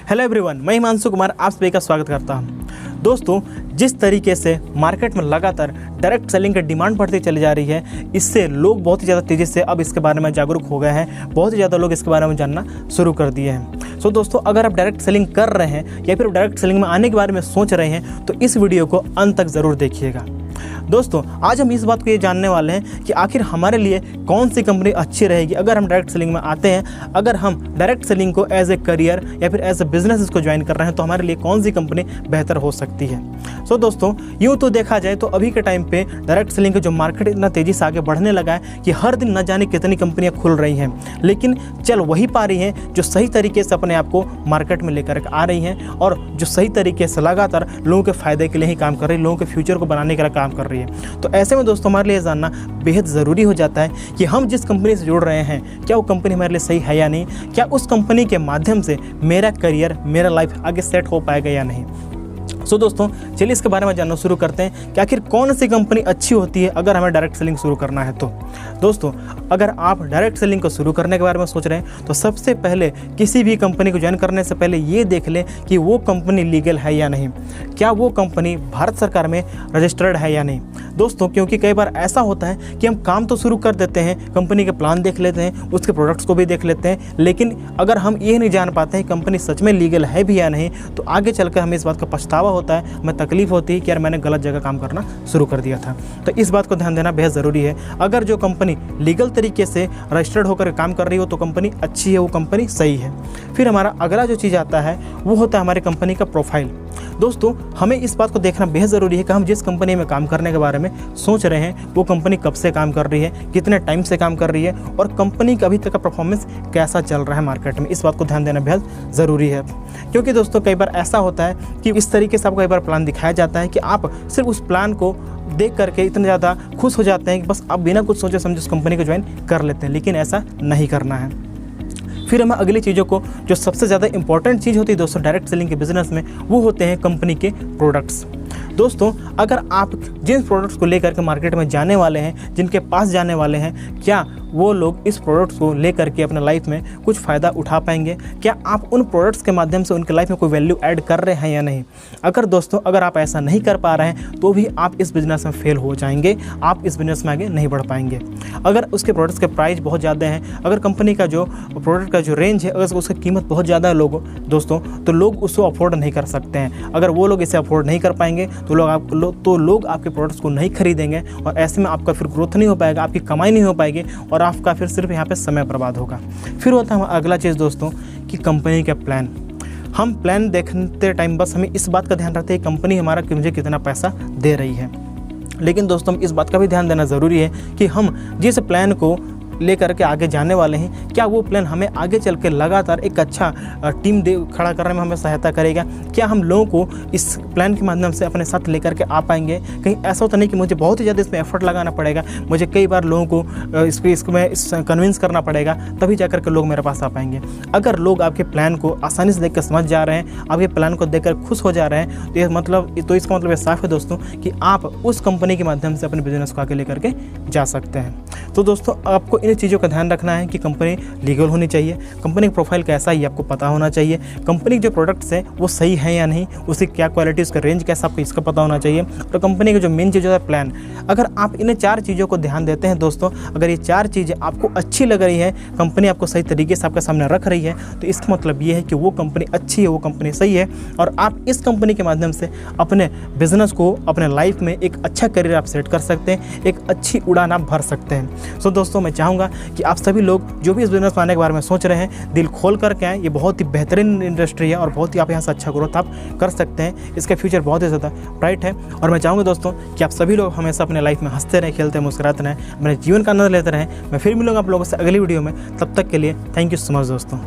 Hello everyone, मैं हिमांशु कुमार आप सभी का स्वागत करता हूं। दोस्तों, जिस तरीके से मार्केट में लगातार डायरेक्ट सेलिंग की डिमांड बढ़ती चली जा रही है, इससे लोग बहुत ही ज़्यादा तेज़ी से अब इसके बारे में जागरूक हो गए हैं। बहुत ही ज़्यादा लोग इसके बारे में जानना शुरू कर दिए हैं। सो दोस्तों, अगर आप डायरेक्ट सेलिंग कर रहे हैं या फिर डायरेक्ट सेलिंग में आने के बारे में सोच रहे हैं तो इस वीडियो को अंत तक ज़रूर देखिएगा। दोस्तों, आज हम इस बात को ये जानने वाले हैं कि आखिर हमारे लिए कौन सी कंपनी अच्छी रहेगी अगर हम डायरेक्ट सेलिंग में आते हैं। अगर हम डायरेक्ट सेलिंग को एज ए करियर या फिर एज ए बिजनेस इसको ज्वाइन कर रहे हैं तो हमारे लिए कौन सी कंपनी बेहतर हो सकती है। सो दोस्तों, यूँ तो देखा जाए तो अभी के टाइम पे डायरेक्ट सेलिंग का जो मार्केट इतना तेज़ी से आगे बढ़ने लगा है कि हर दिन न जाने कितनी कंपनियाँ खुल रही हैं, लेकिन चल वही पा रही हैं जो सही तरीके से अपने आप को मार्केट में लेकर आ रही हैं और जो सही तरीके से लगातार लोगों के फ़ायदे के लिए ही काम कर रही है, लोगों के फ्यूचर को बनाने के लिए काम कर रही है। तो ऐसे में दोस्तों, हमारे लिए जानना बेहद ज़रूरी हो जाता है कि हम जिस कंपनी से जुड़ रहे हैं क्या वो कंपनी हमारे लिए सही है या नहीं, क्या उस कंपनी के माध्यम से मेरा करियर, मेरा लाइफ आगे सेट हो पाएगा या नहीं। सो दोस्तों, चलिए इसके बारे में जानना शुरू करते हैं कि आखिर कौन सी कंपनी अच्छी होती है अगर हमें डायरेक्ट सेलिंग शुरू करना है। तो दोस्तों, अगर आप डायरेक्ट सेलिंग को शुरू करने के बारे में सोच रहे हैं तो सबसे पहले किसी भी कंपनी को ज्वाइन करने से पहले ये देख लें कि वो कंपनी लीगल है या नहीं, क्या वो कंपनी भारत सरकार में रजिस्टर्ड है या नहीं। दोस्तों, क्योंकि कई बार ऐसा होता है कि हम काम तो शुरू कर देते हैं, कंपनी के प्लान देख लेते हैं, उसके प्रोडक्ट्स को भी देख लेते हैं, लेकिन अगर हम ये नहीं जान पाते हैं कंपनी सच में लीगल है भी या नहीं तो आगे चलकर हमें इस बात का पछतावा होता है, हमें तकलीफ होती है कि यार मैंने गलत जगह काम करना शुरू कर दिया था। तो इस बात को ध्यान देना बेहद ज़रूरी है। अगर जो कंपनी लीगल तरीके से रजिस्टर्ड होकर काम कर रही हो तो कंपनी अच्छी है, वो कंपनी सही है। फिर हमारा अगला जो चीज़ आता है वो होता है हमारी कंपनी का प्रोफाइल। दोस्तों, हमें इस बात को देखना बेहद ज़रूरी है कि हम जिस कंपनी में काम करने के बारे में सोच रहे हैं वो कंपनी कब से काम कर रही है, कितने टाइम से काम कर रही है और कंपनी का अभी तक का परफॉर्मेंस कैसा चल रहा है मार्केट में। इस बात को ध्यान देना बेहद ज़रूरी है, क्योंकि दोस्तों कई बार ऐसा होता है कि इस तरीके से आपको कई बार प्लान दिखाया जाता है कि आप सिर्फ उस प्लान को देख करके इतने ज़्यादा खुश हो जाते हैं कि बस आप बिना कुछ सोचे समझे उस कंपनी को ज्वाइन कर लेते हैं, लेकिन ऐसा नहीं करना है। फिर हमें अगली चीज़ों को, जो सबसे ज़्यादा इंपॉर्टेंट चीज़ होती है दोस्तों डायरेक्ट सेलिंग के बिजनेस में, वो होते हैं कंपनी के प्रोडक्ट्स। दोस्तों, अगर आप जिन प्रोडक्ट्स को लेकर के मार्केट में जाने वाले हैं, जिनके पास जाने वाले हैं, क्या वो लोग इस प्रोडक्ट्स को लेकर के अपने लाइफ में कुछ फ़ायदा उठा पाएंगे, क्या आप उन प्रोडक्ट्स के माध्यम से उनके लाइफ में कोई वैल्यू ऐड कर रहे हैं या नहीं। अगर आप ऐसा नहीं कर पा रहे हैं तो भी आप इस बिज़नेस में फेल हो जाएंगे, आप इस बिज़नेस में आगे नहीं बढ़ पाएंगे। अगर उसके प्रोडक्ट्स के प्राइस बहुत ज़्यादा हैं, अगर कंपनी का जो प्रोडक्ट का जो रेंज है, अगर उसकी कीमत बहुत ज़्यादा है दोस्तों, तो लोग उसको अफोर्ड नहीं कर सकते हैं। अगर वो लोग इसे अफोर्ड नहीं कर पाएंगे तो लोग आपके प्रोडक्ट्स को नहीं खरीदेंगे और ऐसे में आपका फिर ग्रोथ नहीं हो पाएगा, आपकी कमाई नहीं हो पाएगी और आपका फिर सिर्फ यहाँ पे समय बर्बाद होगा। फिर होता है अगला चीज़ दोस्तों कि कंपनी का प्लान। हम प्लान देखते टाइम बस हमें इस बात का ध्यान रखते हैं कंपनी हमारा मुझे कितना पैसा दे रही है, लेकिन दोस्तों इस बात का भी ध्यान देना ज़रूरी है कि हम जिस प्लान को लेकर के आगे जाने वाले हैं, क्या वो प्लान हमें आगे चल के लगातार एक अच्छा टीम खड़ा करने में हमें सहायता करेगा। क्या हम लोगों को इस प्लान के माध्यम से अपने साथ लेकर के आ पाएंगे। कहीं ऐसा होता नहीं कि मुझे बहुत ही ज़्यादा इसमें एफर्ट लगाना पड़ेगा, मुझे कई बार लोगों को इसको कन्विंस करना पड़ेगा, तभी जाकर के लोग मेरे पास आ पाएंगे। अगर लोग आपके प्लान को आसानी से देख कर समझ जा रहे हैं, आपके प्लान को देख कर खुश हो जा रहे हैं, तो इसका मतलब ये साफ है दोस्तों कि आप उस कंपनी के माध्यम से अपने बिजनेस को आगे लेकर के जा सकते हैं। तो दोस्तों, आपको इन चीज़ों का ध्यान रखना है कि कंपनी लीगल होनी चाहिए, कंपनी का प्रोफाइल कैसा है ये आपको पता होना चाहिए, कंपनी के जो प्रोडक्ट्स हैं वो सही है या नहीं, उसकी क्या क्वालिटी, उसका रेंज कैसा, आपको इसका पता होना चाहिए, और कंपनी का जो मेन चीज़ है प्लान। अगर आप इन 4 चीज़ों को ध्यान देते हैं दोस्तों, अगर ये 4 चीज़ें आपको अच्छी लग रही है, कंपनी आपको सही तरीके से आपके सामने रख रही है, तो इसका मतलब ये है कि वो कंपनी अच्छी है, वो कंपनी सही है और आप इस कंपनी के माध्यम से अपने बिजनेस को, अपने लाइफ में एक अच्छा करियर आप सेट कर सकते हैं, एक अच्छी उड़ान आप भर सकते हैं। सो दोस्तों, मैं चाहूँगा कि आप सभी लोग जो भी इस बिजनेस में आने के बारे में सोच रहे हैं, दिल खोल करके आएँ। ये बहुत ही बेहतरीन इंडस्ट्री है और बहुत ही आप यहाँ से अच्छा ग्रोथ आप कर सकते हैं। इसका फ्यूचर बहुत ही ज़्यादा ब्राइट है और मैं चाहूँगा दोस्तों कि आप सभी लोग हमेशा अपने लाइफ में हंसते रहें, खेलते मुस्कुराते रहें, अपने जीवन का आनंद लेते रहें। मैं फिर मिलूँगा आप लोगों से अगली वीडियो में, तब तक के लिए थैंक यू सो मच दोस्तों।